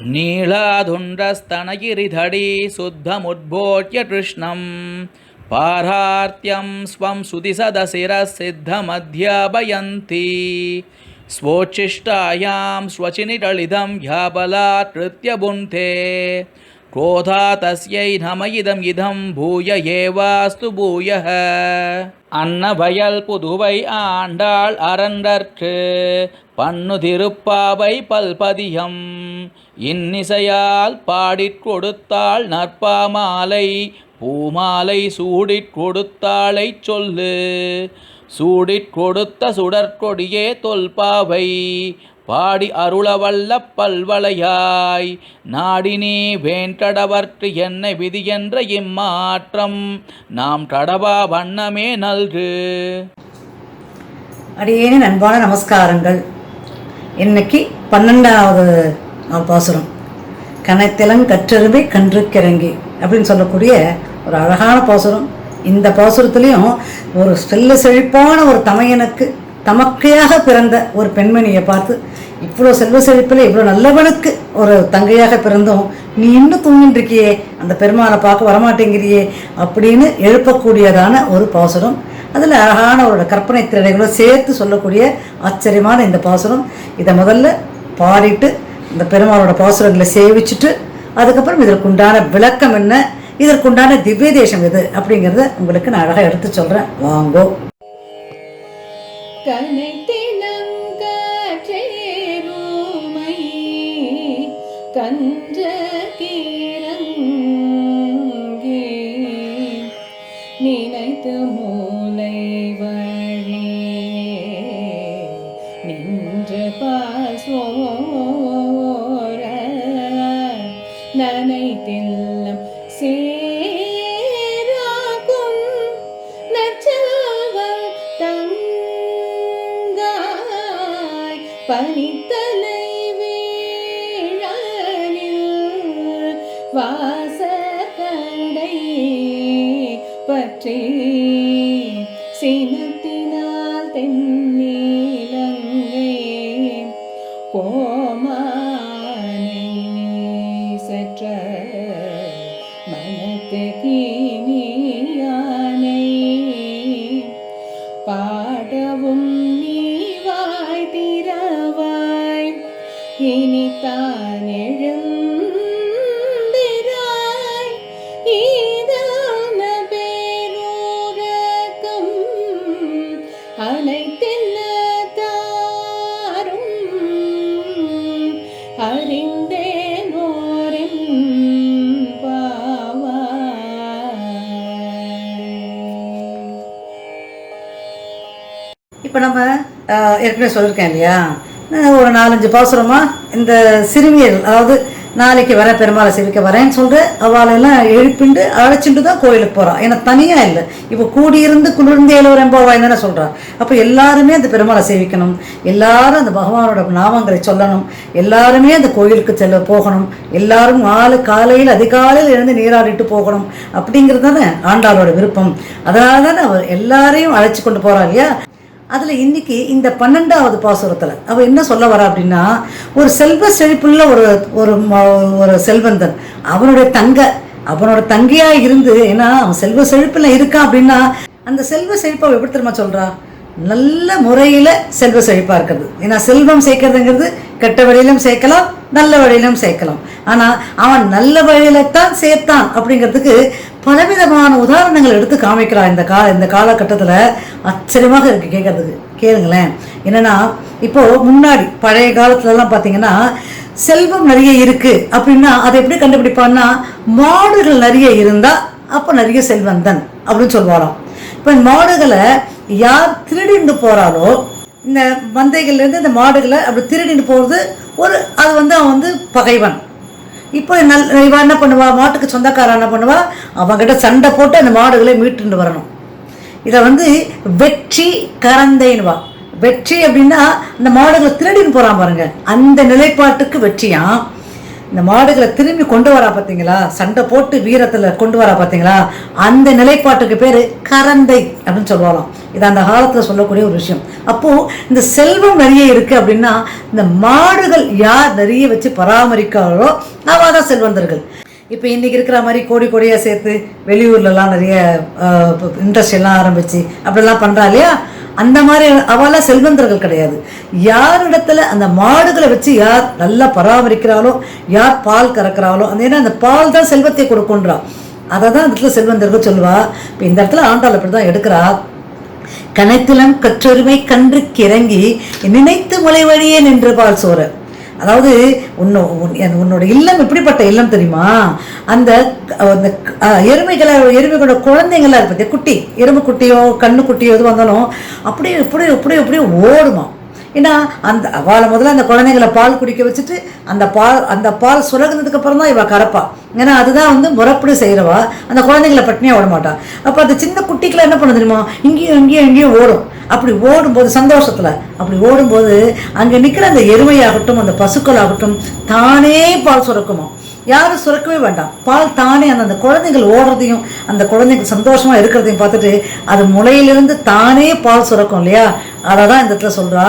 नीलाधुण्डस्तनगिरिधडी शुद्धमुद्बोध्य कृष्णं पारार्त्यं स्वं सुदिसदशिरः सिद्धमध्यापयन्ति स्वोच्छिष्टायां स्वचिनिटलिदं ह्याबलात् कृत्य भुङ्क्ते क्रोधा तस्यै नम इदं भूय एवास्तु भूयः அன்னவயல் புதுவை ஆண்டாள் அரண்டற்கு பண்ணு திருப்பாவை பல்பதியம் இன்னிசையால் பாடிற் கொடுத்தாள் நற்பாமாலை பூமாலை சூடிற் கொடுத்தாளை சொல்லு சூடிற் கொடுத்த சுடற்கொடியே தொல்பாவை பாடி அருளவல்ல பல்வளையாய் நாடினே வேண்டடவர்க்கு என்ன விதி என்ற இம்மாற்றம் நாம் கடவா வண்ணமே நல்கு. அடியேனின் அன்பான நமஸ்காரங்கள். இன்னைக்கு 12வது பாசுரம், கனைத்திலங் கற்றெருமை கன்றுக்கிறங்கி அப்படின்னு சொல்லக்கூடிய ஒரு அழகான பாசுரம். இந்த பாசுரத்துலேயும் ஒரு செல்ல செழிப்பான ஒரு தமையனுக்கு தமக்கையாக பிறந்த ஒரு பெண்மணியை பார்த்து, இவ்வளோ செல்வ செழிப்பில் இவ்வளோ நல்லவனுக்கு ஒரு தங்கையாக பிறந்தோம், நீ இன்னும் தூங்கின்றிருக்கியே, அந்த பெருமாளை பார்க்க வரமாட்டேங்கிறியே அப்படின்னு எழுப்பக்கூடியதான ஒரு பாசுரம். அதில் அழகான ஒரு கற்பனை திறனைகளோ சேர்த்து சொல்லக்கூடிய ஆச்சரியமான இந்த பாசுரம். இதை முதல்ல பாடிட்டு இந்த பெருமாளோட பாசுரங்களை சேவிச்சுட்டு அதுக்கப்புறம் இதற்குண்டான விளக்கம் என்ன, இதற்குண்டான திவ்ய தேசம் எது அப்படிங்கிறத உங்களுக்கு நான் அழகாக எடுத்து சொல்கிறேன், வாங்கோ. கனைத்திலங்கேருமை கஞ்ச கீரங்கே நினைத்து மூளை வழி நின்ற பாசோர நனைத்தில்லம் சேராகும் நச்சவல் தங்காய் பனித்தலை வீழனில் வாசகடை பற்றி சினத்தினால் தென்னிலங்கை கோமானை சற்ற மனத்து கீனியானை பாடவும் நீவாய் திரவாய் இனித்தான் எழுந்திராய் ஈதான பேரூரகம் அனைத்தில்ல தாரும் அறிந்தேனோரின் இப்போ நம்ம ஏற்கனவே சொல்லியிருக்கேன் இல்லையா, ஒரு 4-5 பாசுரமாக இந்த சிறுமியர், அதாவது நாளைக்கு வர பெருமாளை சேவிக்க வரேன்னு சொல்லிட்டு அவளெல்லாம் எழுப்பிண்டு அழைச்சிட்டு தான் கோயிலுக்கு போகிறான். ஏன்னா தனியாக இல்லை, இப்போ கூடியிருந்து குளிர்ந்து ஏழுவரெம்போவாய் தானே சொல்கிறான். அப்போ எல்லாருமே அந்த பெருமாளை சேவிக்கணும், எல்லாரும் அந்த பகவானோட நாமங்களை சொல்லணும், எல்லாருமே அந்த கோயிலுக்கு போகணும், எல்லாரும் காலையில் அதிகாலையில் எழுந்து நீராடிட்டு போகணும் அப்படிங்கிறது தானே ஆண்டாளோட விருப்பம். அதனால தானே அவர் எல்லாரையும் அழைச்சி கொண்டு போகிறா இல்லையா. அதில் இன்னைக்கு இந்த 12வது பாசுரத்தில் அவள் என்ன சொல்ல வரா அப்படின்னா, ஒரு செல்வ செழிப்புள்ள ஒரு ஒரு செல்வந்தன் அவனோட தங்கையாக இருந்து, ஏன்னா அவன் செல்வ செழிப்பில் இருக்கான் அப்படின்னா அந்த செல்வ செழிப்பை எப்படி தெரியுமா சொல்கிறா, நல்ல முறையில் செல்வ செழிப்பாக இருக்கிறது. ஏன்னா செல்வம் சேர்க்கறதுங்கிறது கெட்ட வழியிலும் சேர்க்கலாம், நல்ல வழியிலும் சேர்க்கலாம். ஆனால் அவன் நல்ல வழியில்தான் சேர்த்தான் அப்படிங்கிறதுக்கு பலவிதமான உதாரணங்கள் எடுத்து காமிக்கிறான். இந்த காலகட்டத்தில் ஆச்சரியமாக இருக்குது கேட்கறதுக்கு. கேளுங்களேன். என்னென்னா, இப்போது முன்னாடி பழைய காலத்துலலாம் பார்த்தீங்கன்னா செல்வம் நிறைய இருக்குது அப்படின்னா அதை எப்படி கண்டுபிடிப்பான்னா, மாடுகள் நிறைய இருந்தால் அப்போ நிறைய செல்வந்தன் அப்படின்னு சொல்லுவாராம். இப்போ மாடுகளை யார் திருடிண்டு போகிறாலோ, இந்த மந்தைகள்லேருந்து இந்த மாடுகளை அப்படி திருடிட்டு போகிறது அது அவன் பகைவன். இப்போ இவன் என்ன பண்ணுவா, மாட்டுக்கு சொந்தக்காரன் என்ன பண்ணுவா, அவங்ககிட்ட சண்டை போட்டு அந்த மாடுகளை மீட்டுண்டு வரணும். இதை வெற்றி கரந்தைன்னுவா. வெற்றி அப்படின்னா அந்த மாடுகளை திருடின்னு போகிறான் பாருங்க, அந்த நிலைப்பாட்டுக்கு வெற்றியாம். இந்த மாடுகளை திரும்பி கொண்டு வரா பார்த்தீங்களா, சண்டை போட்டு வீரத்தில் கொண்டு வரா பார்த்தீங்களா, அந்த நிலைப்பாட்டுக்கு பேர் கரந்தை அப்படின்னு சொல்லுவாங்களாம். இது அந்த காலத்தில் சொல்லக்கூடிய ஒரு விஷயம். அப்போது இந்த செல்வம் நிறைய இருக்குது அப்படின்னா இந்த மாடுகள் யார் நிறைய வச்சு பராமரிக்காரோ அவள் தான் செல்வந்தர்கள். இப்போ இன்றைக்கி இருக்கிற மாதிரி கோடி கோடியாக சேர்த்து வெளியூர்லலாம் நிறைய இண்டஸ்ட்ரியெல்லாம் ஆரம்பித்து அப்படிலாம் பண்ணுறா இல்லையா, அந்த மாதிரி அவெல்லாம் செல்வந்தர்கள் கிடையாது. யாரிடத்துல அந்த மாடுகளை வச்சு யார் நல்லா பராமரிக்கிறாளோ, யார் பால் கறக்கிறாளோ, அந்த ஏன்னா அந்த பால் தான் செல்வத்தை கொடுக்குன்றா, அதை தான் இந்த இடத்துல செல்வந்தர்கள் சொல்லுவா. இப்போ இந்த இடத்துல ஆண்டாள் அப்படி தான் எடுக்கிறா. கனைத்திலம் கற்றொருமை கன்று கிறங்கி நினைத்து முளை வழியே நின்று பால் சோற. அதாவது உன்னோட இல்லம் எப்படிப்பட்ட இல்லம் தெரியுமா, அந்த எருமைகளோட குழந்தைங்களா இருப்பதே, குட்டி எறும்பு குட்டியோ கண்ணு குட்டியோ எது வந்தாலும் அப்படியே இப்படி இப்படி அப்படியே ஓடுமா. ஏன்னா அந்த அவளை முதல்ல அந்த குழந்தைங்களை பால் குடிக்க வச்சுட்டு அந்த பால் சுரகுனதுக்கு அப்புறம் தான் இவள் கறப்பா. ஏன்னா அதுதான் முறப்படி செய்கிறவா. அந்த குழந்தைங்களை பட்டினியாக ஓட மாட்டான். அப்போ அந்த சின்ன குட்டிக்கெல்லாம் என்ன பண்ண தெரியுமா, இங்கேயும் ஓடும். அப்படி ஓடும்போது சந்தோஷத்தில் அப்படி ஓடும்போது அங்கே நிற்கிற அந்த எருமையாகட்டும் அந்த பசுக்கள் ஆகட்டும் தானே பால் சுரக்குமா. யாரும் சுரக்கவே வேண்டாம், பால் தானே அந்த குழந்தைகள் ஓடுறதையும் அந்த குழந்தைகள் சந்தோஷமாக இருக்கிறதையும் பார்த்துட்டு அது முளையிலிருந்து தானே பால் சுரக்கும் இல்லையா. அதை தான் இந்த இடத்துல சொல்கிறா,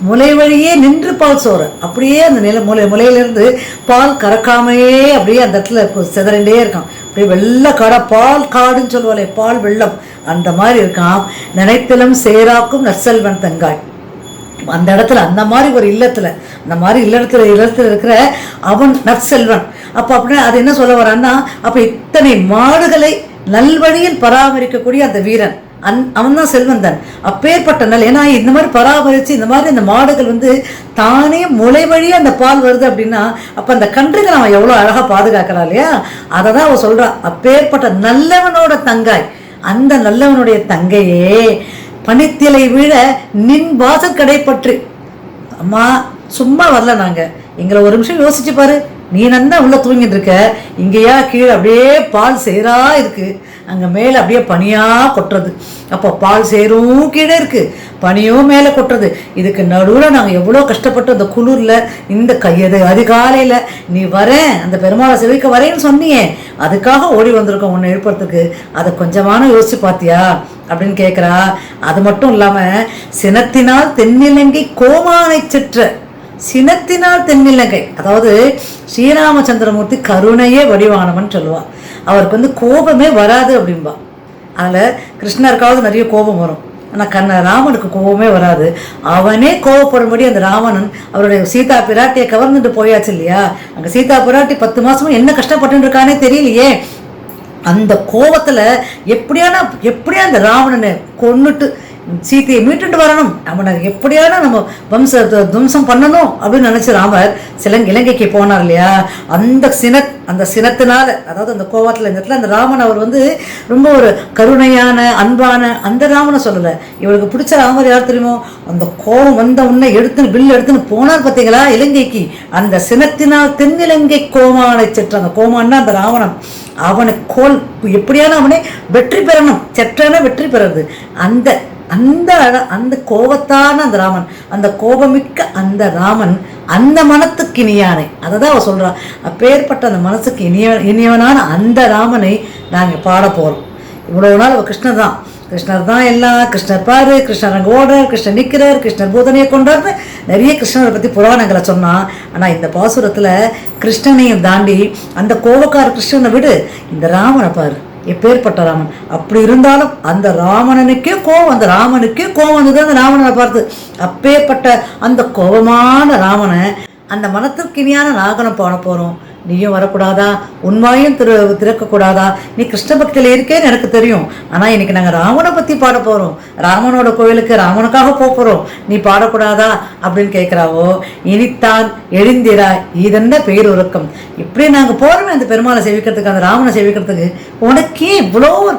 முளை வழியே நின்று பால் சோறு. அப்படியே அந்த முளையிலிருந்து பால் கறக்காமையே அப்படியே அந்த இடத்துல சிதறண்டே இருக்கான். அப்படியே வெள்ளை காடா, பால் காடுன்னு சொல்லுவாளே, பால் வெள்ளம், அந்த மாதிரி இருக்கான். நினைத்தலும் சேராக்கும் நற்செல்வன் தங்காய். அந்த இடத்துல அந்த மாதிரி ஒரு இல்லத்தில் அந்த மாதிரி இல்லத்தில் இருக்கிற அவன் நற்செல்வன். அப்போ அப்படின்னா அது என்ன சொல்ல வரான்னா, அப்போ இத்தனை மாடுகளை நல்வழியில் பராமரிக்கக்கூடிய அந்த வீரன் அவன் தான் செல்வந்தன். அப்பேற்பட்ட நல், ஏன்னா இந்த மாதிரி பராமரித்து இந்த மாதிரி அந்த மாடுகள் தானே முளை வழியாக அந்த பால் வருது அப்படின்னா அப்போ அந்த கன்றுகள் அவன் எவ்வளோ அழகாக பாதுகாக்கிறான் இல்லையா. அதை தான் அவன் சொல்கிறான், அப்பேற்பட்ட நல்லவனோட தங்காய், அந்த நல்லவனுடைய தங்கையே பனித்திலை விழ நின் வாசற்கடை பற்றி. அம்மா சும்மா வரல, நாங்கள் எங்களை ஒரு நிமிஷம் யோசிச்சு பாரு, நீ நன்னா உள்ள தூங்கிட்டு இருக்க, இங்கேயா கீழே அப்படியே பால் சேரா இருக்கு, அங்கே மேலே அப்படியே பனியாக கொட்டுறது. அப்போ பால் சேரும் கீழே இருக்குது, பனியும் மேலே கொட்டுறது. இதுக்கு நடுவில் நாங்கள் எவ்வளோ கஷ்டப்பட்டு அந்த குளிரில் இந்த கையது அதிகாலையில் நீ வரேன் அந்த பெருமாளை செவிக்க வரேன்னு சொன்னியே, அதுக்காக ஓடி வந்திருக்கோம் உன்னை எழுப்புறதுக்கு. அதை கொஞ்சமான யோசிச்சு பார்த்தியா அப்படின்னு கேட்குறா. அது மட்டும் இல்லாமல் சினத்தினால் தென்னிலங்கை கோமானை சிற்ற, சினத்தினால் தென்னிலங்கை, அதாவது ஸ்ரீராமச்சந்திரமூர்த்தி கருணையே வடிவானவன் சொல்லுவாள். அவருக்கு கோபமே வராது அப்படின்பா. அதில் கிருஷ்ணருக்காவது நிறைய கோபம் வரும், ஆனால் ராமனுக்கு கோபமே வராது. அவனே கோபப்படும்படி அந்த ராவணன் அவருடைய சீதா பிராட்டியை கவர்ந்துட்டு போயாச்சு இல்லையா. அங்கே சீதா பிராட்டி 10 மாதமும் என்ன கஷ்டப்பட்டு இருக்கானே தெரியலையே. அந்த கோபத்தில் எப்படியா அந்த ராவணனை கொன்னுட்டு சீத்தையை மீட்டுட்டு வரணும், அவனை எப்படியான நம்ம துவம்சம் பண்ணணும் அப்படின்னு நினச்சி ராமர் இலங்கைக்கு போனார் இல்லையா. அந்த சினத்தினால, அதாவது அந்த கோபத்தில் இந்த இடத்துல அந்த ராமன் அவர் ரொம்ப ஒரு கருணையான அன்பான அந்த ராமனை சொல்லலை. இவளுக்கு பிடிச்ச ராமர் யார் தெரியுமோ, அந்த கோபம் வந்த உடனே பில் எடுத்துன்னு போனார் பார்த்தீங்களா இலங்கைக்கு. அந்த சினத்தினால் தென்னிலங்கை கோமானை செற்ற, அந்த கோமான்னா அந்த ராவணன், அவனை எப்படியான அவனை வெற்றி பெறணும், செற்றான வெற்றி பெறது. அந்த கோபத்தான அந்த ராமன், அந்த கோபமிக்க அந்த ராமன் அந்த மனத்துக்கு இனியானை, அதை தான் அவ சொல்றா. அப்பேற்பட்ட அந்த மனசுக்கு இனியவனான அந்த ராமனை நாங்கள் பாட போகிறோம். இவ்வளவு நாள் அவள் கிருஷ்ணர் தான் எல்லாம், கிருஷ்ணர் பாரு, கிருஷ்ணர் அங்கே ஓடுறார், கிருஷ்ணர் நிற்கிறார், கிருஷ்ணர் பூதனையை கொண்டாடுற நிறைய கிருஷ்ணரை பற்றி புராணங்களை சொன்னான். ஆனால் இந்த பாசுரத்தில் கிருஷ்ணனையும் தாண்டி அந்த கோபக்கார கிருஷ்ணனை விடு, இந்த ராமனை பாரு, எப்பேற்பட்ட ராமன். அப்படி இருந்தாலும் அந்த ராமனுக்கே கோபம், அந்த ராமனுக்கே கோபம் வந்துதான் அந்த ராவணனை பார்த்து. அப்பேற்பட்ட அந்த கோபமான ராமனை அந்த மனத்திற்கு இனியான நாகனை பாட போகிறோம். நீயும் வரக்கூடாதா, உண்மையும் திறக்கக்கூடாதா, நீ கிருஷ்ண பக்தியில் இருக்கேன்னு எனக்கு தெரியும், ஆனால் இன்னைக்கு நாங்கள் ராமனை பற்றி பாட போகிறோம், ராமனோட கோவிலுக்கு ராமனுக்காக போகிறோம், நீ பாடக்கூடாதா அப்படின்னு கேட்குறாவோ. இனித்தான் எழுந்திராய் இதென்ன பேருறக்கம். இப்படி நாங்கள் போகிறோமே அந்த பெருமாளை சேவிக்கிறதுக்கு, அந்த ராமனை சேவிக்கிறதுக்கு, உனக்கே இவ்வளோ ஒரு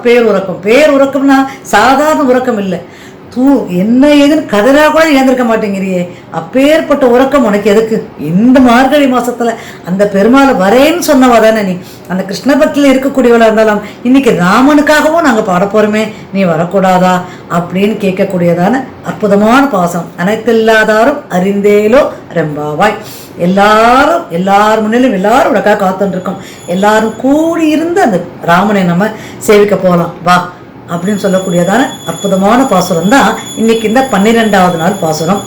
பேருறக்கம்னா சாதாரண உறக்கம் இல்லை. என்ன ஏதுன்னு கதறா கூட ஏந்திருக்க மாட்டேங்கிறியே, அப்பேற்பட்ட உறக்கம் உனக்கு எதுக்கு? இந்த மார்கழி மாசத்துல அந்த பெருமாளை வரேன்னு சொன்னவா தானே நீ, அந்த கிருஷ்ண பக்தியில் இருக்கக்கூடியவளா இருந்தாலும் இன்னைக்கு ராமனுக்காகவும் நாங்கள் பாட போறோமே, நீ வரக்கூடாதா அப்படின்னு கேட்கக்கூடியதான அற்புதமான பாசம். அனைத்தில்லாதாரும் அறிந்தேலோ ரெம்பாவாய். எல்லார் முன்னிலும் எல்லாரும் உனக்காக காத்துட்டு இருக்கோம், எல்லாரும் கூடி இருந்து அந்த ராமனை நம்ம சேவிக்க போகலாம் வா அப்படின்னு சொல்லக்கூடியதான அற்புதமான பாசுரம் தான் இன்னைக்கு இந்த 12வது நாள் பாசுரம்.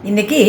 இன்னைக்கு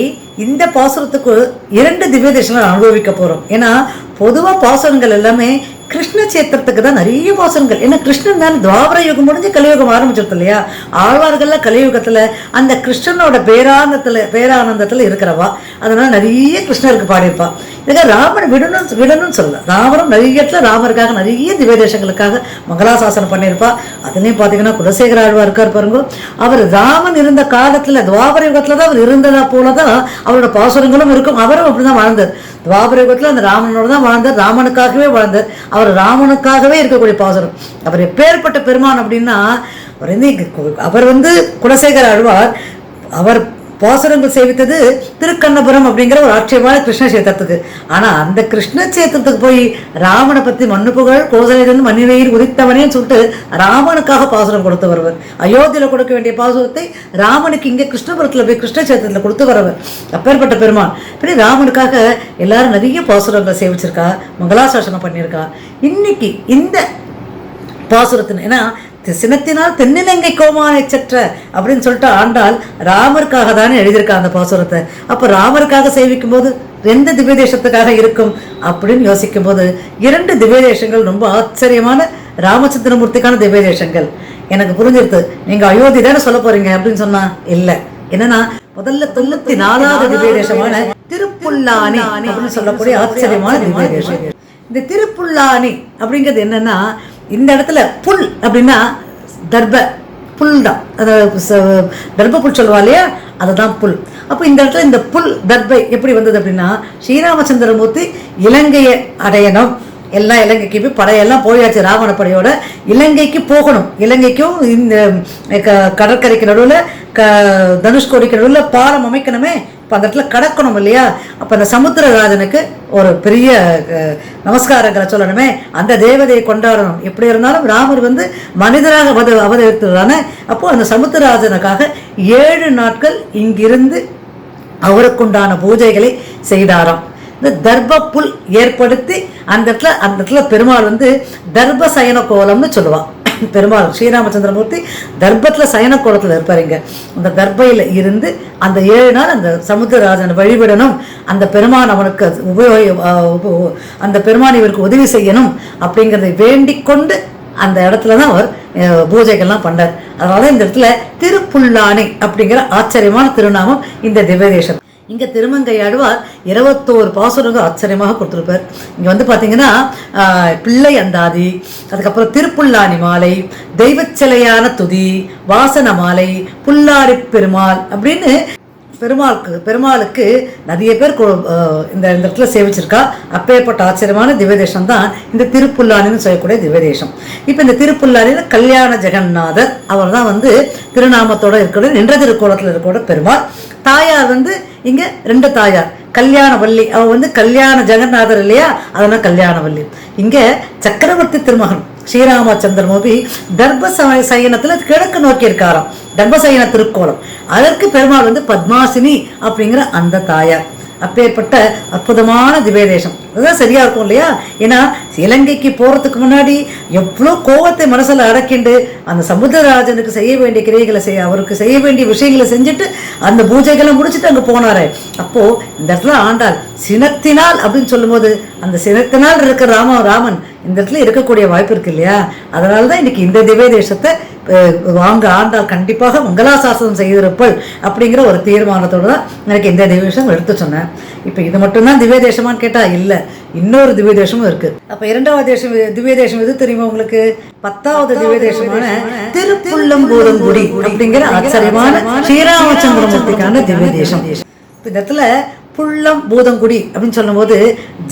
இந்த பாசுரத்துக்கு 2 திவ்ய தேசங்கள் அனுபவிக்க போறோம். ஏன்னா பொதுவா பாசுரங்கள் எல்லாமே கிருஷ்ண சேத்திரத்துக்கு தான் நிறைய பாசுரங்கள். ஏன்னா கிருஷ்ணன் தான் துவாபர யுகம் முடிஞ்சு கலியுகம் ஆரம்பிச்சிருது இல்லையா. ஆழ்வார்கள்ல கலியுகத்துல அந்த கிருஷ்ணனோட பேரானந்தத்துல இருக்கிறவா, அதனால நிறைய கிருஷ்ணருக்கு பாடியிருப்பா. இதுக்காக ராமன் விடணும்னு சொல்லல, ராமரும் நிறைய இடத்துல ராமருக்காக நிறைய திவ்ய தேசங்களுக்காக மங்களாசாசனம் பண்ணியிருப்பா. அதுலயும் பாத்தீங்கன்னா குலசேகர ஆழ்வார் இருக்கார் பாருங்க, அவர் ராமன் இருந்த காலத்துல துவாபர யுகத்துல தான் அவர் இருந்ததா போலதான் அவரோட பாசுரங்களும் இருக்கும். அவரும் அப்படிதான் வாழ்ந்தார். துவாபர யுகத்துல அந்த ராமனோட தான் வாழ்ந்தார், ராமனுக்காகவே வாழ்ந்தார். அவர் ராமனுக்காகவே இருக்கக்கூடிய பாசுரம். அவர் எப்பேற்பட்ட பெருமான் அப்படின்னா, அவர் குலசேகர ஆழ்வார் அவர் பாசுரங்கள் சேவித்தது திருக்கண்ணபுரம் அப்படிங்கிற ஒரு ஆட்சியமான கிருஷ்ண சேத்திரத்துக்கு. ஆனா அந்த கிருஷ்ண சேத்திரத்துக்கு போய் ராமனை பத்தி மண்ணு புகழ் கோசலையிலிருந்து மண்ணிலையில் உதித்தவனேன்னு சொல்லிட்டு ராமனுக்காக பாசுரம் கொடுத்து வருவர். அயோத்தியில கொடுக்க வேண்டிய பாசுரத்தை ராமனுக்கு இங்கே கிருஷ்ணபுரத்துல போய் கிருஷ்ண சேத்திரத்துல கொடுத்து வரவர். அப்பேற்பட்ட பெருமான். இப்படி ராமனுக்காக எல்லாரும் நிறைய பாசுரங்களை சேவிச்சிருக்கா, மங்களாசாசனம் பண்ணியிருக்கா. இன்னைக்கு இந்த பாசுரத்தின் ஏன்னா சினத்தினால் தென்னிலங்கை கோமானை செற்ற அப்படின்னு சொல்லிட்டு ஆண்டாள் ராமருக்காக தானே எழுதியிருக்கா அந்த பாசுரத்தை. அப்போ ராமருக்காக சேவிக்கும் போது எந்த திவ்ய தேசத்துக்காக இருக்கும் அப்படின்னு யோசிக்கும் போது 2 திவ்ய தேசங்கள் ரொம்ப ஆச்சரியமான ராமச்சந்திரமூர்த்திக்கான திவ்ய தேசங்கள் எனக்கு புரிஞ்சிருது. நீங்க அயோத்தி தானே சொல்ல போறீங்க அப்படின்னு சொன்னா இல்லை. என்னன்னா முதல்ல 94வது திவ்ய தேசமான திருப்புல்லானி அப்படின்னு சொல்லக்கூடிய ஆச்சரியமான திவ்ய தேசம். இந்த திருப்புல்லானி அப்படிங்கிறது என்னன்னா, இந்த இடத்துல புல் அப்படின்னா தர்ப புல் தான், தர்ப புல் சொல்லுவா இல்லையா, அதுதான் புல். அப்போ இந்த இடத்துல இந்த புல் தர்பை எப்படி வந்தது அப்படின்னா, ஸ்ரீராமச்சந்திரமூர்த்தி இலங்கையை அடையணும், எல்லாம் இலங்கைக்கு போய் படையெல்லாம் போயாச்சு, ராவண படையோட இலங்கைக்கு போகணும். இலங்கைக்கும் இந்த கடற்கரைக்கு நடுவில் தனுஷ்கோடிக்கு நடுவில் பாலம் அமைக்கணுமே, இப்போ அந்த இடத்துல கடக்கணும் இல்லையா. அப்போ அந்த சமுத்திரராஜனுக்கு ஒரு பெரிய நமஸ்காரங்களை சொல்லணுமே, அந்த தேவதையை கொண்டாடணும். எப்படி இருந்தாலும் ராமர் மனிதராக அவதரித்துறானே. அப்போ அந்த சமுத்திரராஜனுக்காக 7 நாட்கள் இங்கிருந்து அவருக்குண்டான பூஜைகளை செய்தாராம். இந்த தர்ப புல் ஏற்படுத்தி அந்த இடத்துல பெருமாள் தர்ப சயன கோலம்னு சொல்லுவான். பெருமாள் ஸ்ரீராமச்சந்திரமூர்த்தி தர்பத்துல சயன கோலத்துல இருப்பாருங்க. அந்த தர்பையில இருந்து அந்த 7 நாள் அந்த சமுத்திரராஜனை வழிவிடணும், அந்த பெருமான் அவனுக்கு அந்த பெருமான் இவருக்கு உதவி செய்யணும் அப்படிங்கிறதை வேண்டிக் கொண்டு அந்த இடத்துலதான் அவர் பூஜைகள்லாம் பண்ணார். அதனால இந்த இடத்துல திருப்புல்லானி அப்படிங்கிற ஆச்சரியமான திருநாமம் இந்த திவ்ய தேசம். இங்க திருமங்கை ஆழ்வார் 21 பாசுரங்கள் ஆச்சரியமாக கொடுத்துருப்பார். இங்க பாத்தீங்கன்னா பிள்ளை அந்தாதி, அதுக்கப்புறம் திருப்புல்லானி மாலை, தெய்வச்சிலையான துதி, வாசன மாலை, புல்லாரி பெருமாள் அப்படின்னு பெருமாளுக்கு நிறைய பேர் இந்த இடத்துல சேவிச்சிருக்கா. அப்பேற்பட்ட ஆச்சரியமான திவ்ய தேசம் தான் இந்த திருப்புல்லானின்னு சொல்லக்கூடிய திவ்ய தேசம். இப்போ இந்த திருப்புல்லானில கல்யாண ஜெகநாதர் அவர் தான் திருநாமத்தோட இருக்கிற நின்ற திருக்கோலத்தில் இருக்கிற பெருமாள். தாயார் இங்க 2 தாயார், கல்யாணவல்லி அவ கல்யாண ஜெகநாதர் இல்லையா, அதனால கல்யாணவல்லி. இங்க சக்கரவர்த்தி திருமகன் ஸ்ரீராமச்சந்திரமூர்த்தி தர்ப சயனத்துல கிழக்கு நோக்கி இருக்காராம், தர்பசயன திருக்கோலம். அதற்கு பெருமாள் பத்மாசினி அப்படிங்கிற அந்த தாயார். அப்பேற்பட்ட அற்புதமான திவ்ய தேசம். அதுதான் சரியா இருக்கும் இல்லையா. ஏன்னா இலங்கைக்கு போறதுக்கு முன்னாடி எவ்வளோ கோபத்தை மனசுல அடக்கிண்டு அந்த சமுத்திரராஜனுக்கு செய்ய வேண்டிய கிரைகளை அவருக்கு செய்ய வேண்டிய விஷயங்களை செஞ்சுட்டு அந்த பூஜைகளை முடிச்சுட்டு அங்க போனாரு. அப்போ இந்த இடத்துல ஆண்டாள் சினத்தினால் அப்படின்னு சொல்லும் போது அந்த சினத்தினால் இருக்கிற ராமன் இந்த இடத்துல இருக்கக்கூடிய வாய்ப்பு இருக்கு இல்லையா. அதனாலதான் இன்னைக்கு இந்த திவ்ய தேசத்தை வாங்க ஆண்டாள் கண்டிப்பாக மங்களாசாசனம் செய்திருப்பள் அப்படிங்கிற ஒரு தீர்மானத்தோடு தான் எனக்கு இந்த திவ்ய தேசம் எடுத்து சொன்னேன். இப்போ இது மட்டும்தான் திவ்ய தேசமான்னு கேட்டா இல்லை, இன்னொரு திவ்ய தேசமும் இருக்கு. அப்ப 2வது திவ்ய தேசம் எது தெரியுமா உங்களுக்கு? 10வது திவ்ய தேசமான திருப்புள்ளம்பூதங்குடி அப்படிங்கிற ஆச்சரியமான ஸ்ரீராமச்சந்திரமூர்த்திக்கான திவ்ய தேசம். இந்த இடத்துல புள்ளம் பூதங்குடி அப்படின்னு சொல்லும் போது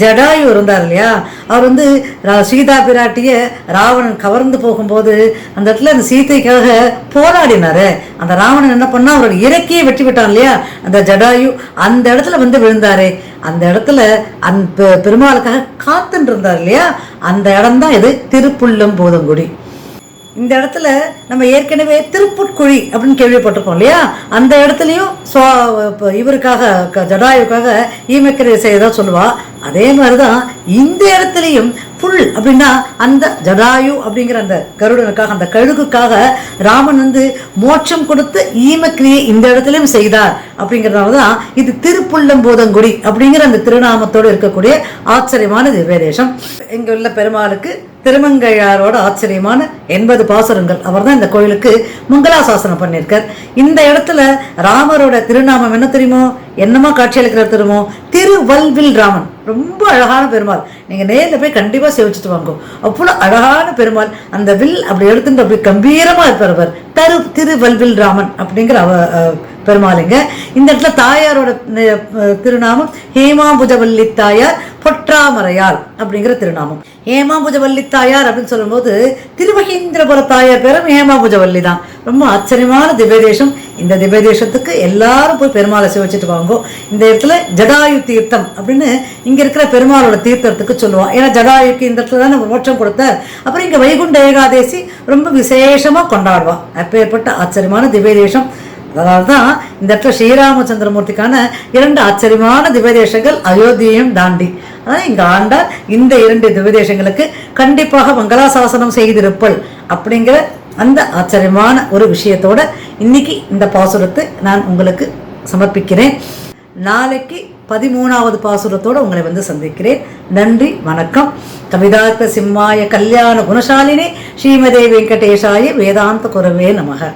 ஜடாயு இருந்தார் இல்லையா, அவர் சீதா பிராட்டிய ராவணன் கவர்ந்து போகும்போது அந்த இடத்துல அந்த சீதைக்காக போராடினாரு. அந்த ராவணன் என்ன பண்ணா, அவரோட இறக்கியே வெட்டி விட்டான் இல்லையா அந்த ஜடாயு. அந்த இடத்துல விழுந்தாரு. அந்த இடத்துல அந்த பெருமாளுக்காக காத்துன்னு இருந்தார் இல்லையா, அந்த இடம் தான் இது திருப்புள்ளம் பூதங்குடி. இந்த இடத்துல நம்ம ஏற்கனவே திருப்புட்குழி அப்படின்னு கேள்விப்பட்டிருப்போம் இல்லையா, அந்த இடத்துலையும் இவருக்காக ஜடாயுக்காக ஈமக்கிரியை செய்யறதா சொல்லுவா. அதே மாதிரிதான் இந்த இடத்துலையும் புல் அப்படின்னா அந்த ஜடாயு அப்படிங்கிற அந்த கருடனுக்காக, அந்த கழுகுக்காக ராமன் மோட்சம் கொடுத்து ஈமக்கிரியை இந்த இடத்துலையும் செய்தார். அப்படிங்கிறதுனாலதான் இது திருப்புள்ளம்போதங்குடி அப்படிங்கிற அந்த திருநாமத்தோடு இருக்கக்கூடிய ஆச்சரியமான திவ்யதேசம். இங்க உள்ள பெருமாளுக்கு திருமங்கையாரோட ஆச்சரியமான 80 பாசுரங்கள். அவர் தான் இந்த கோயிலுக்கு மங்களாசாசனம் பண்ணியிருக்கார். இந்த இடத்துல ராமரோட திருநாமம் என்ன தெரியுமோ, என்னமா காட்சி அளிக்கிறார் தெரியுமோ, திருவல்வில் ராமன். ரொம்ப அழகான பெருமாள். நீங்க நேரில் போய் கண்டிப்பா சேவிச்சுட்டு வாங்க. அவ்வளோ அழகான பெருமாள். அந்த வில் அப்படி எடுத்துட்டு அப்படி கம்பீரமா இருப்பார் அவர். திருவல்வில் ராமன் அப்படிங்கிற பெருமாளுங்க. இந்த இடத்துல தாயாரோட திருநாமம் ஹேமாம்புஜவல்லி தாயார் பொற்றாமரையாள் அப்படிங்கிற திருநாமம். ஹேமாம்புஜவல்லி தாயார் அப்படின்னு சொல்லும்போது திருமகேந்திரபுர தாயார் பேரும் ஹேமாம்புஜவல்லி தான். ரொம்ப ஆச்சரியமான திவ்யதேசம். இந்த திவ்யதேசத்துக்கு எல்லாரும் போய் பெருமாளை சேவிச்சுட்டு வாங்கோ. இந்த இடத்துல ஜடாயு தீர்த்தம் அப்படின்னு இங்க இருக்கிற பெருமாளோட தீர்த்தத்துக்கு சொல்லுவான். ஏன்னா ஜடாயுக்கு இந்த இடத்துல தான் மோட்சம் கொடுத்தார். அப்புறம் இங்க வைகுண்ட ஏகாதேசி ரொம்ப விசேஷமா கொண்டாடுவான். அப்பேற்பட்ட ஆச்சரியமான திவ்யதேசம். அதனால்தான் இந்த இடத்துல ஸ்ரீராமச்சந்திரமூர்த்திக்கான 2 ஆச்சரியமான திவ்யதேசங்கள் அயோத்தியையும் தாண்டி. அதான் இங்க ஆண்டார் இந்த 2 திவ்யதேசங்களுக்கு கண்டிப்பாக மங்களாசாசனம் செய்திருப்பல் அப்படிங்கிற அந்த ஆச்சரியமான ஒரு விஷயத்தோட இன்னைக்கு இந்த பாசுரத்தை நான் உங்களுக்கு சமர்ப்பிக்கிறேன். நாளைக்கு 13வது பாசுரத்தோடு உங்களை சந்திக்கிறேன். நன்றி, வணக்கம். கவிதார்த்த சிம்மாய கல்யாண குணசாலினே ஸ்ரீமதே வெங்கடேஷாய வேதாந்த குரவே நமக.